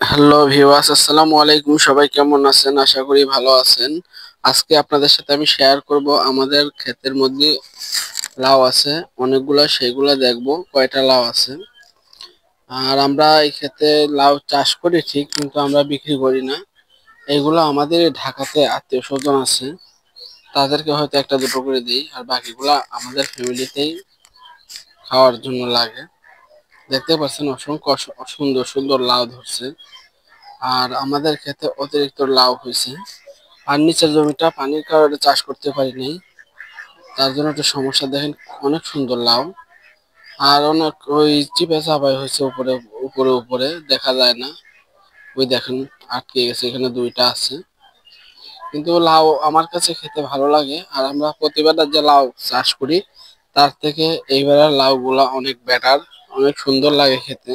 Hello viewers, আসসালামু আলাইকুম। সবাই কেমন আছেন? আশা করি ভালো আছেন। আজকে আপনাদের সাথে আমি শেয়ার করব আমাদের ক্ষেতের মধ্যে লাউ আছে অনেকগুলা, সেগুলা দেখব কয়টা লাউ আছে। আর আমরা এই ক্ষেতে লাউ চাষ করি ঠিক, কিন্তু আমরা বিক্রি করি না। এগুলো আমাদের ঢাকাতে আত্মীয় স্বজন আছে, তাদেরকে হয়তো একটা দুটো করে দিই, আর বাকিগুলা আমাদের ফ্যামিলিতেই খাওয়ার জন্য লাগে। দেখতে পাচ্ছেন অসংখ্য সুন্দর সুন্দর লাউ ধরছে। আর আমাদের ক্ষেতে অতিরিক্ত লাউ হয়েছে, আর নিচের জমিটা পানির কারণে চাষ করতে পারিনি, তার জন্য একটু সমস্যা। দেখেন অনেক সুন্দর লাউ, আর অনেক ওই চিপে চাপাই হয়েছে উপরে উপরে উপরে, দেখা যায় না। ওই দেখেন আটকে গেছে, এখানে দুইটা আছে। কিন্তু লাউ আমার কাছে খেতে ভালো লাগে, আর আমরা প্রতিবার যে লাউ চাষ করি তার থেকে এইবারের লাউ গুলা অনেক বেটার, অনেক সুন্দর লাগে খেতে,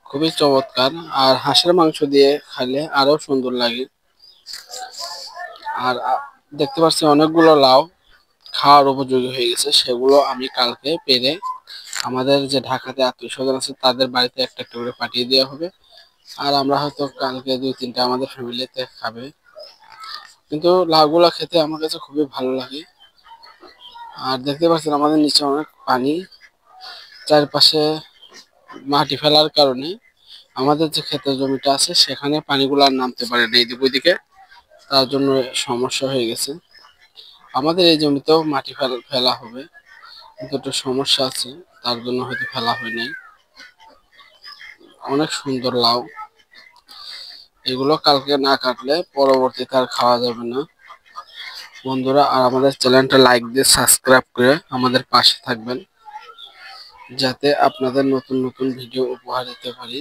খুবই চমৎকার। আর হাঁসের মাংস দিয়ে খাইলে আরো সুন্দর লাগে। আর দেখতে পাচ্ছি অনেকগুলো লাউ খাওয়ার উপযোগী হয়ে গেছে, সেগুলো আমি কালকে পেরে আমাদের যে ঢাকাতে আত্মীয় স্বজন আছে তাদের বাড়িতে একটা একটা করে পাঠিয়ে দেওয়া হবে। আর আমরা হয়তো কালকে দুই তিনটা আমাদের ফ্যামিলিতে খাবে। কিন্তু লাউগুলা খেতে আমার কাছে খুবই ভালো লাগে। আর দেখতে পাচ্ছেন আমাদের নিচে অনেক পানি, চারপাশে মাটি ফেলার কারণে আমাদের যে ক্ষেতের জমিটা আছে সেখানে পানিগুলো আর নামতে পারে না এদিক ওইদিকে, তার জন্য সমস্যা হয়ে গেছে। আমাদের এই জমিতেও মাটি ফেলা হবে, কিন্তু একটু সমস্যা আছে, তার জন্য হয়তো ফেলা হয় নাই। অনেক সুন্দর লাউ, এগুলো কালকে না কাটলে পরবর্তীতে আর খাওয়া যাবে না। বন্ধুরা, আর আমাদের চ্যানেলটা লাইক দিয়ে সাবস্ক্রাইব করে আমাদের পাশে থাকবেন, যাতে আপনাদের নতুন নতুন ভিডিও উপহার দিতে পারি।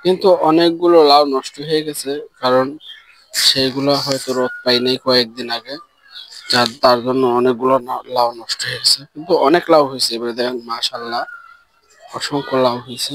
কিন্তু অনেকগুলো লাউ নষ্ট হয়ে গেছে, কারণ সেইগুলো হয়তো রোদ পাই নাই কয়েকদিন আগে, তার জন্য অনেকগুলো লাউ নষ্ট হয়ে গেছে। কিন্তু অনেক লাউ হয়েছে, এবারে দেখেন মাশাআল্লাহ অসংখ্য লাউ হয়েছে।